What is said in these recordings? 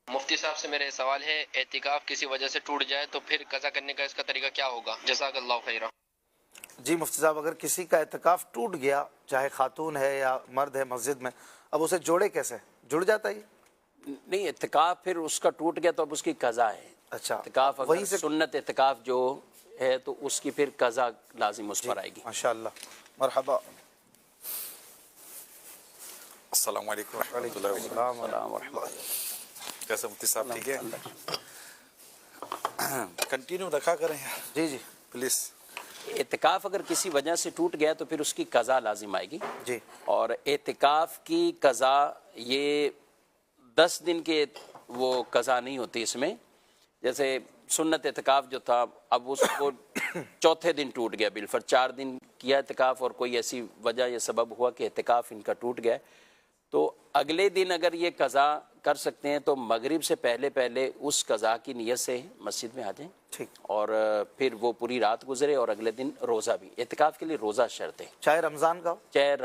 مفتی صاحب سے میرے سوال ہے، اعتکاف کسی وجہ سے ٹوٹ جائے تو پھر قضا کرنے کا اس کا طریقہ کیا ہوگا؟ جزاک اللہ خیرہ۔ جی مفتی صاحب، اگر کسی کا اعتکاف ٹوٹ گیا، چاہے خاتون ہے یا مرد ہے مسجد میں، اب اسے جوڑے کیسے؟ جڑ جاتا ہے؟ نہیں، اعتکاف پھر اس کا ٹوٹ گیا تو اب اس کی قضا ہے۔ اچھا، اعتکاف وہیں اگر سے سنت اعتکاف جو ہے تو اس کی پھر قضا لازم اس پر آئے گی۔ ماشاءاللہ، مرحبا۔ السلام علیکم ورحمۃ اللہ وبرکاتہ۔ السلام السلام ورحمۃ اللہ۔ کیسے مفتی صاحب، ٹھیک ہے؟ کنٹینیو رکھا کریں جی جی پلیز۔ اعتکاف اگر کسی وجہ سے ٹوٹ گیا تو پھر اس کی قضا لازم آئے گی، جی، اور اعتکاف کی قضا یہ 10 دن کے وہ قضا نہیں ہوتی اس میں۔ جیسے سنت اعتکاف جو تھا، اب اس کو چوتھے دن ٹوٹ گیا بالفرض، 4 دن کیا اعتکاف اور کوئی ایسی وجہ یا سبب ہوا کہ اعتکاف ان کا ٹوٹ گیا، تو اگلے دن اگر یہ قضا کر سکتے ہیں تو مغرب سے پہلے پہلے اس قضا کی نیت سے مسجد میں آ جائیں، ٹھیک، اور پھر وہ پوری رات گزرے، اور اگلے دن روزہ بھی، اعتکاف کے لیے روزہ شرط ہے، چاہے رمضان کا ہو۔ چاہے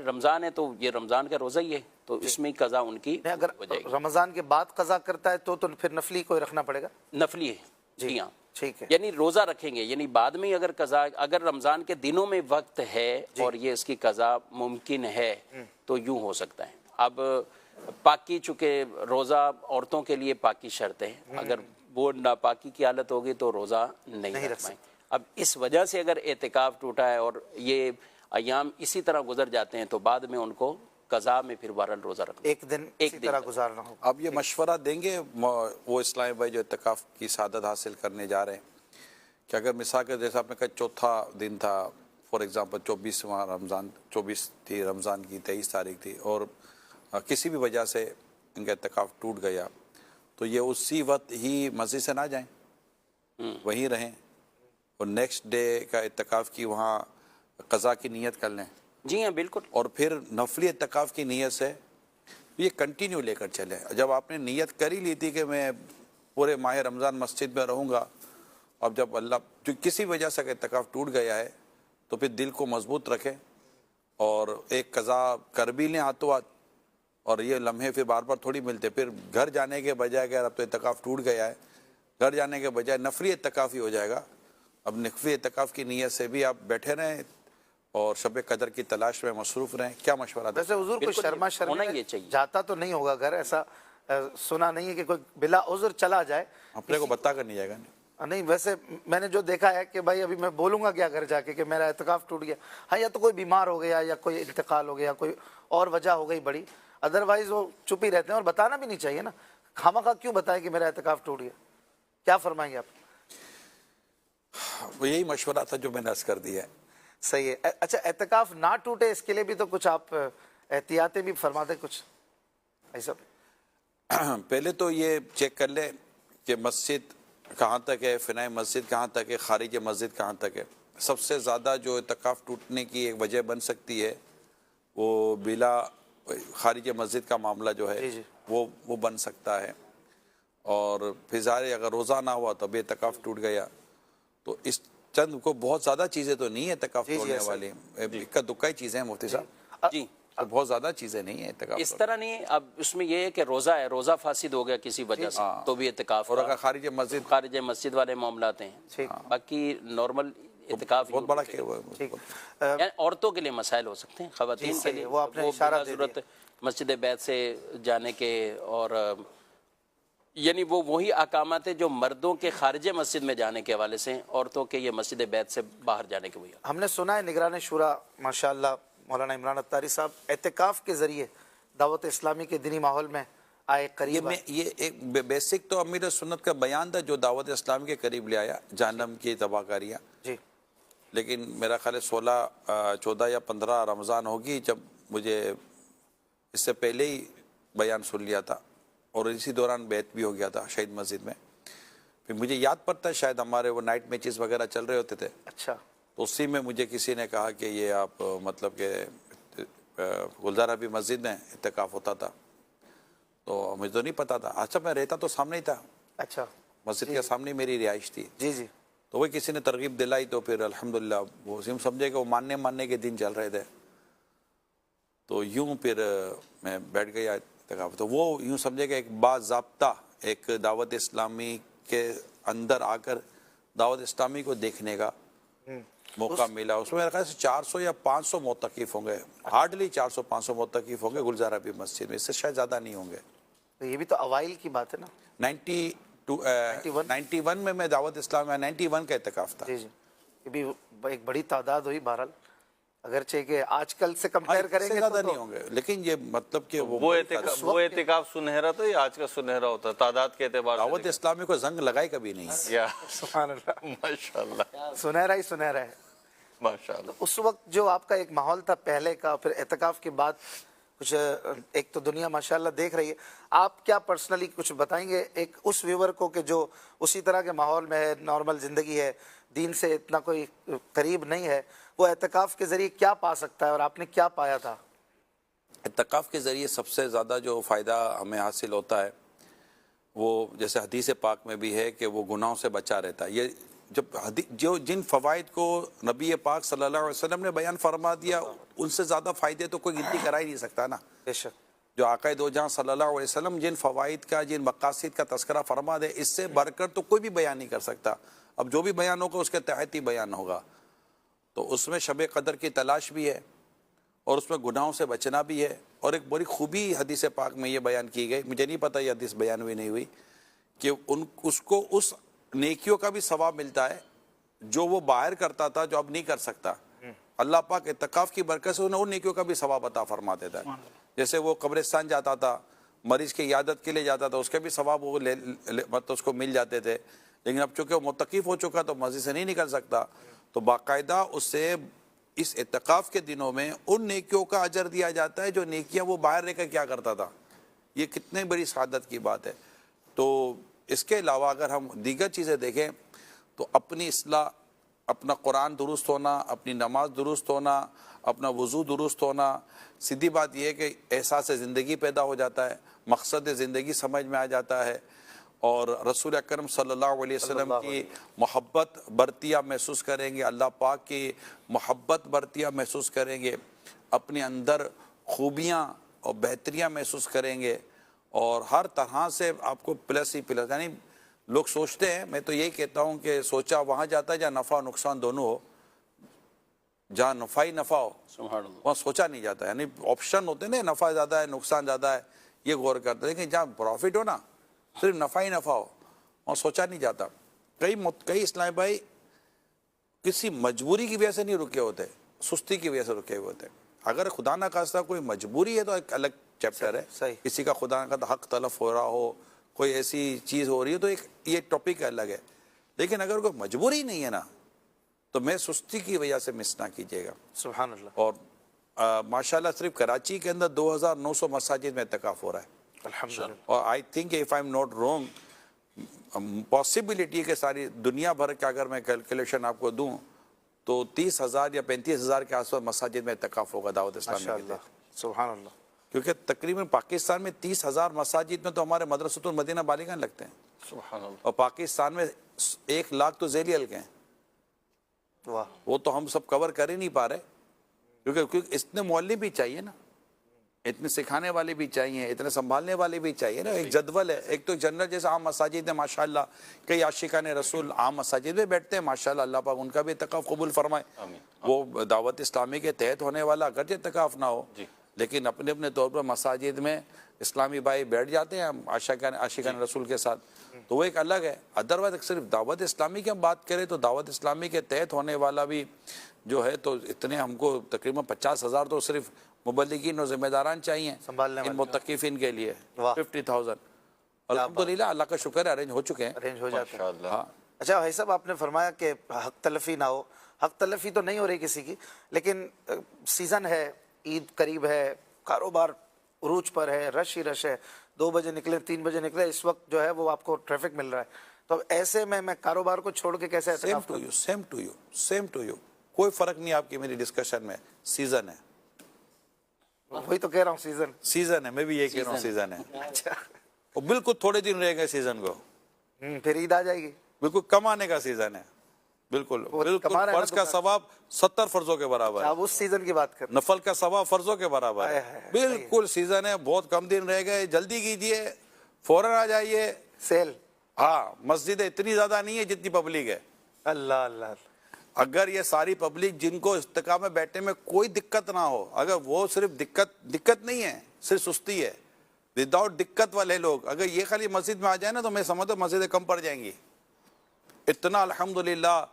رمضان ہے تو یہ رمضان کا روزہ ہی ہے، تو اس میں قضا ان کی نہیں، اگر ہو جائے گی۔ رمضان کے بعد قضا کرتا ہے تو پھر نفلی کوئی رکھنا پڑے گا؟ نفلی ہے، جی ہاں، ٹھیک ہے، یعنی روزہ رکھیں گے، یعنی بعد میں اگر قضا، اگر رمضان کے دنوں میں وقت ہے اور یہ اس کی قضا ممکن ہے تو یوں ہو سکتا ہے۔ اب پاکی، چونکہ روزہ عورتوں کے لیے پاکی شرط ہے، اگر وہ ناپاکی کی حالت ہوگی تو روزہ نہیں رکھ پائیں۔ اب اس وجہ سے اگر اعتکاف ٹوٹا ہے اور یہ ایام اسی طرح گزر جاتے ہیں تو بعد میں ان کو قضا میں پھر بہرحال روزہ رکھنا، ایک دن اسی طرح گزارنا ہوگا۔ اب یہ مشورہ دیں گے وہ اسلامی بھائی جو اعتکاف کی سعادت حاصل کرنے جا رہے ہیں، کہ اگر مثال کے جیسا آپ نے کہا چوتھا دن تھا، فار ایگزامپل 24واں رمضان، 24 تھی رمضان کی، 23 تاریخ تھی، اور کسی بھی وجہ سے ان کا اعتکاف ٹوٹ گیا، تو یہ اسی وقت ہی مسجد سے نہ جائیں، وہیں رہیں، اور نیکسٹ ڈے کا اعتکاف کی وہاں قضا کی نیت کر لیں، جی ہاں بالکل، اور پھر نفلی اعتکاف کی نیت سے یہ کنٹینیو لے کر چلیں۔ جب آپ نے نیت کر ہی لی تھی کہ میں پورے ماہ رمضان مسجد میں رہوں گا، اب جب اللہ جو کسی وجہ سے اعتکاف ٹوٹ گیا ہے تو پھر دل کو مضبوط رکھیں اور ایک قضا کر بھی لیں ہاتھوں ہاتھ، اور یہ لمحے پھر بار بار تھوڑی ملتے، پھر گھر جانے کے بجائے کہ اب تو اعتکاف ٹوٹ گیا ہے، گھر جانے کے بجائے نفلی اعتکاف ہی ہو جائے گا۔ اب نفلی اعتکاف کی نیت سے بھی آپ بیٹھے رہیں اور شب قدر کی تلاش میں مصروف رہیں۔ کیا مشورہ دیں؟ ویسے حضور کوئی شرما ہونا شرمی یہ چاہیے، جاتا تو نہیں ہوگا گھر، ایسا سنا نہیں ہے کہ کوئی بلا عذر چلا جائے؟ اپنے کو بتا کر نہیں جائے گا؟ نہیں، ویسے میں نے جو دیکھا ہے کہ بھائی ابھی میں بولوں گا کیا گھر جا کے کہ میرا اعتکاف ٹوٹ گیا، ہاں یا تو کوئی بیمار ہو گیا یا کوئی انتقال ہو گیا، کوئی اور وجہ ہو گئی بڑی، ادروائز وہ چپ ہی رہتے ہیں، اور بتانا بھی نہیں چاہیے نا، خواہ کیوں بتائیں کہ میرا اعتکاف ٹوٹ گیا؟ کیا فرمائیں گے آپ؟ وہ یہی مشورہ تھا جو میں نے عرض کر دیا ہے۔ صحیح ہے۔ اچھا، اعتکاف نہ ٹوٹے اس کے لیے بھی تو کچھ آپ احتیاطیں بھی فرما دیں کچھ ایسا؟ پہلے تو یہ چیک کر لیں کہ مسجد کہاں تک ہے، فنائے مسجد کہاں تک ہے، خارج مسجد کہاں تک ہے۔ سب سے زیادہ جو اعتکاف ٹوٹنے کی ایک وجہ بن سکتی ہے وہ بلا خارج مسجد کا معاملہ جو ہے وہ بن سکتا ہے، اور پھر ظاہر اگر روزہ نہ ہوا تو بھی اعتکاف ٹوٹ گیا، تو اس چند کو بہت زیادہ چیزیں تو نہیں ہیں اعتکاف توڑنے والی، اکا دکا ہی چیزیں ہیں مفتی صاحب، جی بہت زیادہ چیزیں نہیں ہیں اعتکاف اس طرح نہیں ہے۔ اب اس میں یہ ہے کہ روزہ ہے، روزہ فاسد ہو گیا کسی وجہ سے تو بھی اعتکاف، اور اگر خارج مسجد والے معاملات ہیں، باقی نارمل اعتکاف بہت بڑا یعنی عورتوں کے لیے مسائل ہو سکتے ہیں، خواتین کے لیے وہ بلا ضرورت مسجد بیت سے جانے کے، اور یعنی وہ وہی احکامات ہیں جو مردوں کے خارج مسجد میں جانے کے حوالے سے، عورتوں کے یہ مسجد بیت سے باہر جانے کے وہی۔ ہم نے سنا ہے نگران شورا ماشاءاللہ مولانا عمران اتاری صاحب اعتکاف کے ذریعے دعوت اسلامی کے دینی ماحول میں آئے قریب، یہ ایک بیسک تو امیر سنت کا بیان تھا جو دعوت اسلام کے قریب لے آیا، جہنم کی تباہ کاریاں، جی، لیکن میرا خیال ہے 16، 14 یا 15 رمضان ہوگی جب مجھے اس سے پہلے ہی بیان سن لیا تھا، اور اسی دوران بیعت بھی ہو گیا تھا شہید مسجد میں۔ پھر مجھے یاد پڑتا ہے شاید ہمارے وہ نائٹ میچز وغیرہ چل رہے ہوتے تھے، اچھا، تو اسی میں مجھے کسی نے کہا کہ یہ آپ مطلب کہ گلزار ابھی مسجد میں اعتکاف ہوتا تھا، تو مجھے تو نہیں پتا تھا۔ اچھا، میں رہتا تو سامنے ہی تھا، اچھا، مسجد کے سامنے میری رہائش تھی، جی جی، تو وہی کسی نے ترغیب دلائی، تو پھر الحمدللہ وہ سمجھے کہ وہ ماننے کے دن چل رہے تھے، تو یوں پھر میں بیٹھ گیا اعتکاف تو وہ یوں سمجھے کہ ایک باضابطہ ایک دعوت اسلامی کے اندر آ کر دعوت اسلامی کو دیکھنے کا موقع ملا. اس میں میرے خیال سے 400 یا 500 معتکف ہوں گے, ہارڈلی 400-500 معتکف ہوں گے گلزار حبیب مسجد میں, اس سے شاید زیادہ نہیں ہوں گے. تو یہ بھی تو اوائل کی بات ہے نا. 91 میں دعوت اسلام میں 91 کا اعتکاف تھا. جی جی, یہ بھی ایک بڑی تعداد ہوئی بہرحال, اگرچہ کہ آج کل سے کمپیئر کریں گے زیادہ تو نہیں ہوں گے, لیکن یہ مطلب کہ وہ اعتکاف سنہرا تو یہ آج کا سنہرا ہوتا ہے تعداد کے اعتبار سے. دعوت اسلامی کو زنگ لگائی کبھی نہیں. یا سبحان اللہ, ماشاءاللہ سنہرا ہی سنہرا ہے. ماشاءاللہ. اس وقت جو آپ کا ایک ماحول تھا پہلے کا, پھر اعتکاف کے بعد کچھ ایک تو دنیا ماشاءاللہ دیکھ رہی ہے, آپ کیا پرسنلی کچھ بتائیں گے ایک اس ویور کو کہ جو اسی طرح کے ماحول میں ہے, نارمل زندگی ہے, دین سے اتنا کوئی قریب نہیں ہے, وہ اعتکاف کے ذریعے کیا پا سکتا ہے اور آپ نے کیا پایا تھا؟ اعتکاف کے ذریعے سب سے زیادہ جو فائدہ ہمیں حاصل ہوتا ہے وہ جیسے حدیث پاک میں بھی ہے کہ وہ گناہوں سے بچا رہتا ہے. یہ جو جن فوائد کو نبی پاک صلی اللہ علیہ وسلم نے بیان فرما دیا, ان سے زیادہ فائدے تو کوئی گنتی کرا ہی نہیں سکتا نا. بے شک. جو آقا دو جہاں صلی اللہ علیہ وسلم جن فوائد کا, جن مقاصد کا تذکرہ فرما دے, اس سے بڑھ کر تو کوئی بھی بیان نہیں کر سکتا. اب جو بھی بیان ہوگا اس کے تحت ہی بیان ہوگا. تو اس میں شب قدر کی تلاش بھی ہے اور اس میں گناہوں سے بچنا بھی ہے. اور ایک بڑی خوبی حدیث پاک میں یہ بیان کی گئی, مجھے نہیں پتہ یہ حدیث بیان ہوئی نہیں ہوئی, کہ اس کو اس نیکیوں کا بھی ثواب ملتا ہے جو وہ باہر کرتا تھا, جو اب نہیں کر سکتا. اللہ پاک اعتکاف کی برکت سے انہیں ان نیکیوں کا بھی ثواب عطا فرما دیتا ہے. جیسے وہ قبرستان جاتا تھا, مریض کی عیادت کے لیے جاتا تھا, اس کے بھی ثواب وہ مطلب اس کو مل جاتے تھے. لیکن اب چونکہ وہ متقف ہو چکا تو مسجد سے نہیں نکل سکتا, تو باقاعدہ اس سے اس اعتکاف کے دنوں میں ان نیکیوں کا اجر دیا جاتا ہے جو نیکیاں وہ باہر رہ کر کیا کرتا تھا. یہ کتنے بڑی سعادت کی بات ہے. تو اس کے علاوہ اگر ہم دیگر چیزیں دیکھیں تو اپنی اصلاح, اپنا قرآن درست ہونا, اپنی نماز درست ہونا, اپنا وضو درست ہونا, سیدھی بات یہ ہے کہ احساس زندگی پیدا ہو جاتا ہے, مقصد زندگی سمجھ میں آ جاتا ہے, اور رسول اکرم صلی اللہ علیہ وسلم کی محبت برتیاں محسوس کریں گے, اللہ پاک کی محبت برتیاں محسوس کریں گے, اپنے اندر خوبیاں اور بہتریاں محسوس کریں گے, اور ہر طرح سے آپ کو پلس ہی پلس. یعنی لوگ سوچتے ہیں, میں تو یہی کہتا ہوں کہ سوچا وہاں جاتا ہے جہاں نفع و نقصان دونوں ہو, جہاں نفع ہی نفع ہو وہاں سوچا نہیں جاتا. یعنی آپشن ہوتے ہیں نا, نفع زیادہ ہے نقصان زیادہ ہے, یہ غور کرتے ہیں. لیکن جہاں پروفٹ ہو نا, صرف نفع ہی نفع ہو, وہاں سوچا نہیں جاتا. کئی اسلامی بھائی کسی مجبوری کی وجہ سے نہیں رکے ہوتے, سستی کی وجہ سے رکے ہوئے ہوتے. اگر خدا نہ خواستہ کوئی مجبوری ہے تو ایک الگ چیپٹر ہے. صحیح. کسی کا خدا نہ خواستہ حق تلف ہو رہا ہو, کوئی ایسی چیز ہو رہی ہے, تو یہ ٹاپک الگ ہے. لیکن اگر کوئی مجبوری نہیں ہے نا, تو میں سستی کی وجہ سے مس نہ کیجیے گا. سبحان اللہ. اور ماشاءاللہ صرف کراچی کے اندر 2900 مساجد میں اعتکاف ہو رہا ہے. الحمدللہ. اور I think if I am not wrong, possibility کہ ساری دنیا بھر کا اگر میں کیلکولیشن آپ کو دوں تو 30,000 یا 35,000 کے آس پاس مساجد میں اعتکاف ہوگا دعوت اسلامی کے ماشاءاللہ. سبحان اللہ. کیونکہ تقریباً پاکستان میں 30,000 مساجد میں تو ہمارے مدرسۃ المدینہ بالغان لگتے ہیں, سبحان اللہ. اور پاکستان میں 1 لاکھ تو ذیلی حلقے ہیں. واہ. وہ تو ہم سب کور کر ہی نہیں پا رہے, کیونکہ اتنے معلم بھی چاہیے نا, اتنے سکھانے والے بھی چاہیے, اتنے سنبھالنے والے بھی چاہیے نا. ایک جدول ہے. ایک تو جنرل جیسے عام مساجد میں ماشاءاللہ کئی عاشقان رسول عام مساجد میں بیٹھتے ہیں, ماشاءاللہ اللہ پاک ان کا بھی اعتکاف قبول فرمائے. وہ دعوت اسلامی کے تحت ہونے والا اگرچہ اعتکاف نہ ہو, لیکن اپنے اپنے طور پر مساجد میں اسلامی بھائی بیٹھ جاتے ہیں عاشقان رسول کے ساتھ, تو وہ ایک الگ ہے. ادروائز صرف دعوت اسلامی کی ہم بات کریں تو دعوت اسلامی کے تحت ہونے والا بھی جو ہے, تو اتنے ہم کو تقریباً 50,000 تو صرف مبلغین اور ذمہ داران چاہیے ان متقفین کے لیے. 50,000 الحمدللہ, اللہ کا شکر ہے ارینج ہو چکے ہیں, ارینج ہو جاتے ہیں. ہاں. اچھا بھائی صاحب, آپ نے فرمایا کہ حق تلفی نہ ہو. حق تلفی تو نہیں ہو رہی کسی کی, لیکن سیزن ہے, عید قریب ہے, کاروبار عروج پر ہے, رش ہی رش ہے. 2 بجے نکلے 3 بجے نکلے, اس وقت جو ہے وہ آپ کو ٹریفک مل رہا ہے. تو اب ایسے میں کاروبار کو چھوڑ کے کیسے اعتکاف کروں؟ سیم ٹو یو, کوئی فرق نہیں آپ کی میری ڈسکشن میں. سیزن ہے, وہی تو کہہ رہا ہوں, سیزن ہے. میں بھی یہ کہہ رہا ہوں سیزن ہے. اچھا, اور بالکل تھوڑے دن رہ گئے سیزن کو, پھر عید آ جائے گی. بالکل کمانے کا سیزن ہے, بالکل وہ بالکل کما رہے ہیں نا فرض کا دکان۔ ثواب 70 فرضوں کے برابر ہے، آپ اس سیزن کی بات کر رہے نفل کا ثواب فرضوں کے برابر ہائے ہے، ہائے، بالکل سیزن ہے، بہت کم دن رہ گئے، جلدی کیجئے، فوراً آ جائیے۔ ہیں۔ سیل، ہاں مسجدیں اتنی زیادہ نہیں ہے جتنی پبلک ہے، اللہ اللہ اللہ۔ اگر یہ ساری پبلک جن کو استقامت میں بیٹھنے میں کوئی دقت نہ ہو، اگر وہ صرف دقت نہیں ہے، صرف سستی ہے، وداؤٹ دقت والے لوگ اگر یہ خالی مسجد میں آ جائیں نا تو میں سمجھتا ہوں مسجدیں کم پڑ جائیں گی، اتنا الحمدللہ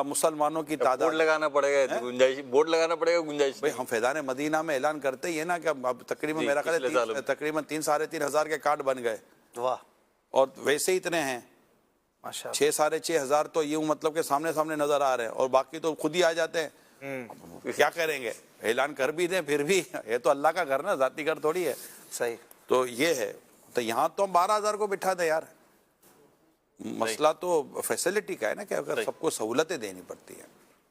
مسلمانوں کی تعداد۔ بورڈ لگانا پڑے گا، گنجائش بورڈ لگانا پڑے گا، گنجائش بھئی ہم فیضان مدینہ میں اعلان کرتے ہی ہے نا کہ اب تقریباً میرا خیال ہے تقریباً 3-3.5 کے کارڈ بن گئے، واہ اور ویسے ہی اتنے ہیں ماشاء 6-6.5 ہزار تو یوں مطلب کہ سامنے نظر آ رہے ہیں، اور باقی تو خود ہی آ جاتے ہیں۔ کیا کریں گے، اعلان کر بھی دیں پھر بھی یہ تو اللہ کا گھر نا، ذاتی گھر تھوڑی ہے۔ صحیح۔ تو یہ ہے، تو یہاں تو ہم 12,000 کو بٹھا دیں یار، مسئلہ تو فیسلٹی کا ہے نا کہ اگر سب کو سہولتیں دینی پڑتی ہیں۔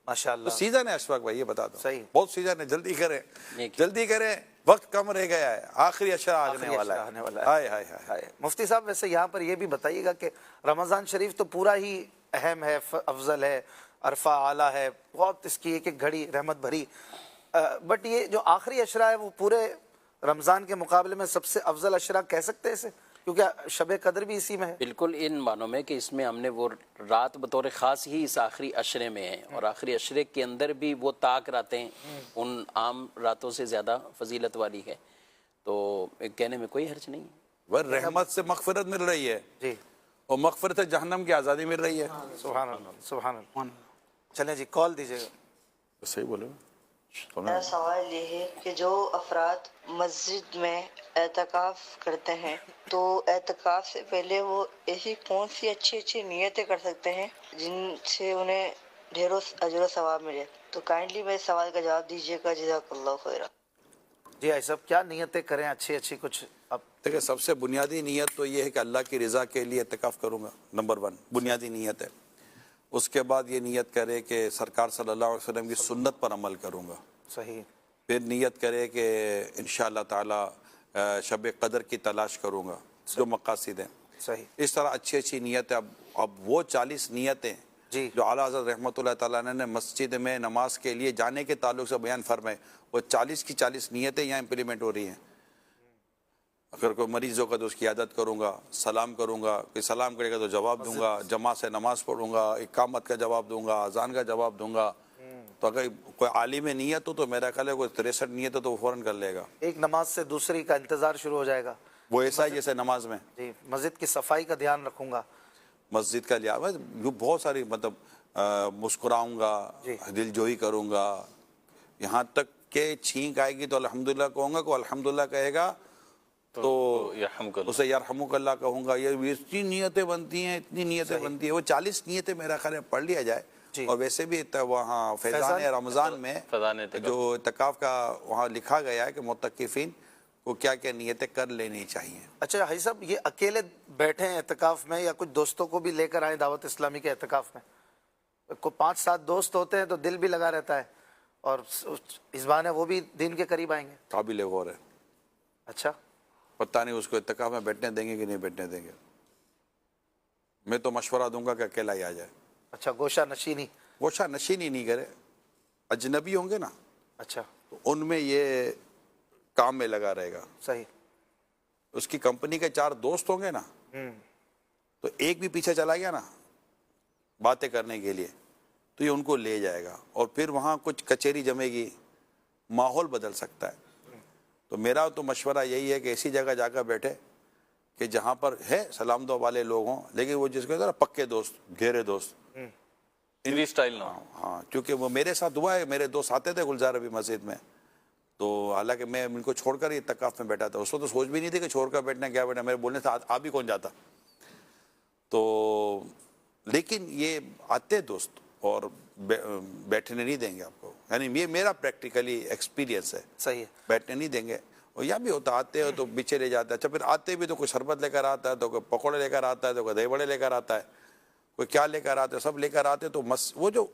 ماشاء تو اللہ، سیزن ہے اشفاق بھائی، یہ بتا دو صحیح۔ بہت سیزن ہے، جلدی کریں، وقت کم رہ گیا ہے، آخری اشرا آنے والا ہے۔ ہائے ہائے ہائے۔ مفتی صاحب ویسے یہاں پر یہ بھی بتائیے گا کہ رمضان شریف تو پورا ہی اہم ہے، افضل ہے، عرفہ اعلیٰ ہے، بہت اس کی ایک ایک گھڑی رحمت بھری، بٹ یہ جو آخری اشرا ہے وہ پورے رمضان کے مقابلے میں سب سے افضل اشرا کہہ سکتے ہیں اسے، کیونکہ شب قدر بھی اسی میں ہے۔ بالکل ان معنوں میں کہ اس میں ہم نے وہ رات بطور خاص ہی اس آخری عشرے میں ہے، اور آخری عشرے کے اندر بھی وہ طاق راتیں ان عام راتوں سے زیادہ فضیلت والی ہے، تو کہنے میں کوئی حرج نہیں ہے۔ وہ رحمت سے مغفرت مل رہی ہے، جی اور مغفرت سے جہنم کی آزادی مل رہی ہے۔ سبحان اللہ، سبحان اللہ۔ چلیں جی کال دیجیے گا۔ صحیح بولے۔ میرا سوال یہ ہے کہ جو افراد مسجد میں اعتکاف کرتے ہیں تو اعتکاف سے پہلے وہ ایسی کون سی اچھی نیتیں کر سکتے ہیں جن سے انہیں ڈھیروں اجر و ثواب ملے؟ تو کائنڈلی میرے سوال کا جواب دیجیے گا، جزاک اللہ خیرہ۔ جی آئی صاحب کیا نیتیں کریں اچھی کچھ؟ اب دیکھیں سب سے بنیادی نیت تو یہ ہے کہ اللہ کی رضا کے لیے اعتکاف کروں گا، نمبر 1 بنیادی نیت ہے۔ اس کے بعد یہ نیت کرے کہ سرکار صلی اللہ علیہ وسلم کی سنت پر عمل کروں گا۔ صحیح۔ پھر نیت کرے کہ انشاءاللہ تعالی شب قدر کی تلاش کروں گا، جو مقاصد ہیں۔ صحیح۔ اس طرح اچھی نیتیں، اب وہ 40 نیتیں جی جو اعلیٰ حضرت رحمۃ اللہ تعالیٰ نے مسجد میں نماز کے لیے جانے کے تعلق سے بیان فرمائے، وہ 40 کی 40 نیتیں یہاں امپلیمنٹ ہو رہی ہیں۔ اگر کوئی مریض ہوگا تو اس کی عادت کروں گا، سلام کروں گا، کوئی سلام کرے گا تو جواب دوں گا، جماعت سے نماز پڑھوں گا، اقامت کا جواب دوں گا، اذان کا جواب دوں گا۔ تو اگر کوئی عالم نیت ہو تو میرا خیال ہے کوئی 63 نیت ہو تو وہ فوراً کر لے گا، ایک نماز سے دوسری کا انتظار شروع ہو جائے گا۔ وہ ایسا ہے جیسے نماز میں جی مسجد کی صفائی کا دھیان رکھوں گا۔ مسجد کا لحاظ بہت ساری مطلب مسکراؤں گا، دل جوئی کروں گا، یہاں تک کہ چھینک آئے گی تو الحمدللہ کہوں گا، کو الحمدللہ کہے گا تو اسے یرحمک اللہ کہوں گا۔ یہ اتنی نیتیں بنتی ہیں، اتنی نیتیں بنتی ہیں، وہ 40 نیتیں میرا خیال ہے پڑھ لیا جائے۔ اور ویسے بھی وہاں فیضان رمضان میں جو اعتکاف کا وہاں لکھا گیا ہے کہ متقفین کو کیا کیا نیتیں کر لینی چاہیے۔ اچھا حاجی صاحب یہ اکیلے بیٹھے ہیں اعتکاف میں یا کچھ دوستوں کو بھی لے کر آئیں دعوت اسلامی کے اعتکاف میں؟ کو 5-7 دوست ہوتے ہیں تو دل بھی لگا رہتا ہے، اور اس بہانے وہ بھی دین کے قریب آئیں گے۔ قابل غور ہے، اچھا پتہ نہیں اس کو اعتکاف میں بیٹھنے دیں گے کہ نہیں بیٹھنے دیں گے۔ میں تو مشورہ دوں گا کہ اکیلا ہی آ جائے۔ اچھا گوشہ نشینی، گوشہ نشینی نہیں کرے، اجنبی ہوں گے نا اچھا تو ان میں یہ کام میں لگا رہے گا۔ صحیح۔ اس کی کمپنی کے 4 دوست ہوں گے نا تو ایک بھی پیچھے چلا گیا نا باتیں کرنے کے لیے تو یہ ان کو لے جائے گا، اور پھر وہاں کچھ کچہری جمے گی، ماحول بدل سکتا ہے۔ تو میرا تو مشورہ یہی ہے کہ ایسی جگہ جا کر بیٹھے کہ جہاں پر ہے سلام دعا والے لوگ ہوں، لیکن وہ جس کو پکے دوست، گہرے دوست، اسٹائل نہ۔ ہاں کیونکہ وہ میرے ساتھ ہوا ہے، میرے دوست آتے تھے گلزار ابھی مسجد میں، تو حالانکہ میں ان کو چھوڑ کر ہی اعتکاف میں بیٹھا تھا، اس کو تو سوچ بھی نہیں تھی کہ چھوڑ کر بیٹھنا کیا بیٹھنا، میرے بولنے سے آپ ہی کون جاتا۔ تو لیکن یہ آتے دوست اور بیٹھنے نہیں دیں گے آپ کو، یعنی یہ میرا پریکٹیکلی ایکسپیرینس ہے، صحیح ہے۔ بیٹھنے نہیں دیں گے۔ اور یہاں بھی ہوتا آتے ہو تو پیچھے لے جاتا ہے، اچھا پھر آتے بھی تو کوئی شربت لے کر آتا ہے، تو کوئی پکوڑے لے کر آتا ہے، تو کوئی دہی بڑے لے کر آتا ہے، کوئی کیا لے کر آتے، سب لے کر آتے، تو وہ جو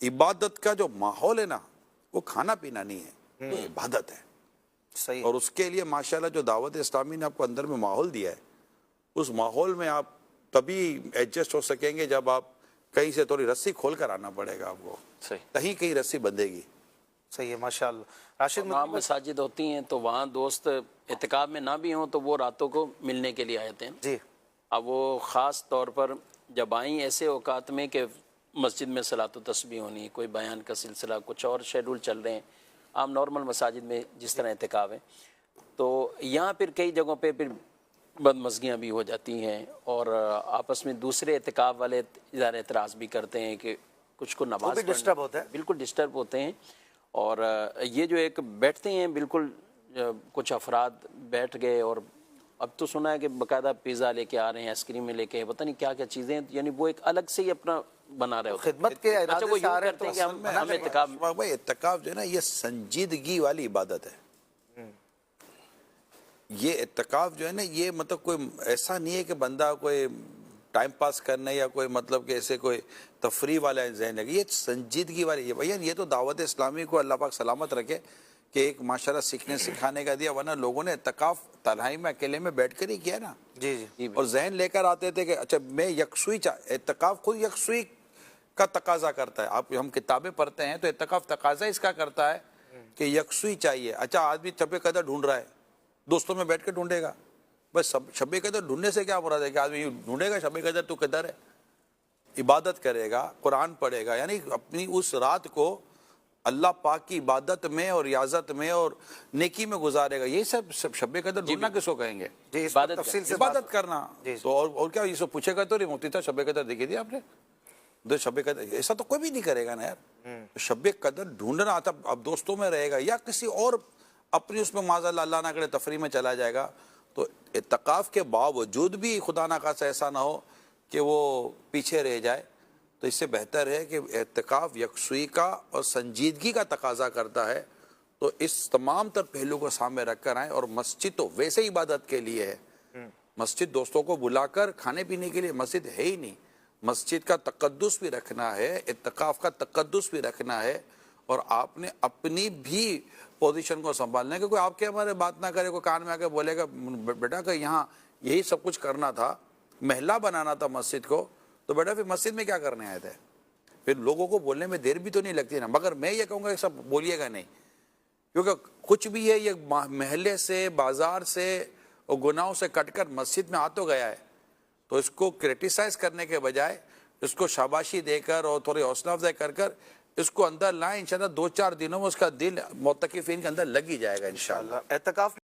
عبادت کا جو ماحول ہے نا وہ کھانا پینا نہیں ہے، وہ عبادت ہے۔ صحیح۔ اور اس کے لیے ماشاءاللہ جو دعوت اسلامی نے آپ کو اندر میں ماحول دیا ہے، اس ماحول میں آپ تبھی ایڈجسٹ ہو سکیں گے جب آپ کہیں سے تھوڑی رسی کھول کر آنا پڑے گا آپ کو, صحیح. کہیں کہیں رسی بندھے گی. صحیح ہے ماشاءاللہ. راشد وہاں مساجد ہوتی ہیں تو وہاں دوست اعتکاف میں نہ بھی ہوں تو وہ راتوں کو ملنے کے لیے آئے تھے. جی اب وہ خاص طور پر جب آئیں ایسے اوقات میں کہ مسجد میں صلاۃ و تسبیح ہونی, کوئی بیان کا سلسلہ, کچھ اور شیڈول چل رہے ہیں, عام نارمل مساجد میں جس طرح اعتکاف ہے, تو یہاں پھر کئی جگہوں پہ پھر بدمزگیاں بھی ہو جاتی ہیں اور آپس میں دوسرے اعتکاف والے ادارے اعتراض بھی کرتے ہیں کہ کچھ کو نماز بھی ڈسٹرب ہوتا ہے. بالکل ڈسٹرب ہوتے ہیں. اور یہ جو ایک بیٹھتے ہیں بالکل کچھ افراد بیٹھ گئے, اور اب تو سنا ہے کہ باقاعدہ پیزا لے کے آ رہے ہیں, آئس کریم لے کے, پتہ نہیں کیا کیا چیزیں, یعنی وہ ایک الگ سے ہی اپنا بنا رہے ہوتے ہیں. خدمت کے اچھا ارادے وہ سے یوں آ رہے کرتے ہیں ہیں کہ ہم اعتکاف بھائی اعتکاف جو ہے نا یہ سنجیدگی والی عبادت ہے. یہ اعتکاف جو ہے نا یہ مطلب کوئی ایسا نہیں ہے کہ بندہ کوئی ٹائم پاس کرنے یا کوئی مطلب کہ ایسے کوئی تفریح والا ذہن لگے, یہ سنجیدگی والی. یہ بھیا یہ تو دعوت اسلامی کو اللہ پاک سلامت رکھے کہ ایک ماشاءاللہ سیکھنے سکھانے کا دیا, ورنہ لوگوں نے اعتکاف تنہائی میں اکیلے میں بیٹھ کر ہی کیا نا. جی جی اور ذہن لے کر آتے تھے کہ اچھا میں یکسوئی اعتکاف خود یکسوئی کا تقاضا کرتا ہے. آپ ہم کتابیں پڑھتے ہیں تو اعتکاف تقاضا اس کا کرتا ہے کہ یکسوئی چاہیے. اچھا آدمی شب قدر ڈھونڈ رہا ہے, دوستوں میں بیٹھ کے ڈھونڈے گا, بس شب قدر ڈھونڈنے سے کیا مراد ہے کہ آدمی ڈھونڈے گا شب قدر تو قدر ہے, عبادت کرے گا, قرآن پڑھے گا, یعنی اپنی اس رات کو اللہ پاک کی عبادت میں اور ریاضت میں اور نیکی میں گزارے گا. یہ سب شب قدر ڈھونڈنا کس کو کہیں گے؟ جی اس پر تفصیل سے عبادت کرنا. تو اور کیا یہ سب پوچھے گا تو نہیں مفتی تھا شب قدر دیکھے دیا آپ نے, دو شب قدر ایسا تو کوئی بھی نہیں کرے گا نا یار. شب قدر ڈھونڈنا آتا اب دوستوں میں رہے گا یا کسی اور اپنی اس میں معاذ اللہ اللہ نہ کرے تفریح میں چلا جائے گا. تو اعتکاف کے باوجود بھی خدا نہ خاصا ایسا نہ ہو کہ وہ پیچھے رہ جائے, تو اس سے بہتر ہے کہ اعتکاف یکسوئی کا اور سنجیدگی کا تقاضا کرتا ہے. تو اس تمام تر پہلو کو سامنے رکھ کر آئیں. اور مسجد تو ویسے ہی عبادت کے لیے ہے, مسجد دوستوں کو بلا کر کھانے پینے کے لیے مسجد ہے ہی نہیں. مسجد کا تقدس بھی رکھنا ہے, اعتکاف کا تقدس بھی رکھنا ہے, اور آپ نے اپنی بھی پوزیشن کو سنبھالنا ہے کہ کوئی آپ کے ہمارے بات نہ کرے, کوئی کان میں آ کے بولے گا بیٹا کہ یہاں یہی سب کچھ کرنا تھا, محلہ بنانا تھا مسجد کو, تو بیٹا پھر مسجد میں کیا کرنے آئے تھے؟ پھر لوگوں کو بولنے میں دیر بھی تو نہیں لگتی نا. مگر میں یہ کہوں گا کہ سب بولیے گا نہیں, کیونکہ کچھ بھی ہے یہ محلے سے بازار سے اور گناہوں سے کٹ کر مسجد میں آ تو گیا ہے, تو اس کو کرٹیسائز کرنے کے بجائے اس کو شاباشی دے کر اور تھوڑی حوصلہ افزائی کر کر اس کو اندر لائیں. انشاءاللہ 2-4 دنوں میں اس کا دل معتکفین کے اندر لگ ہی جائے گا انشاءاللہ. اعتکاف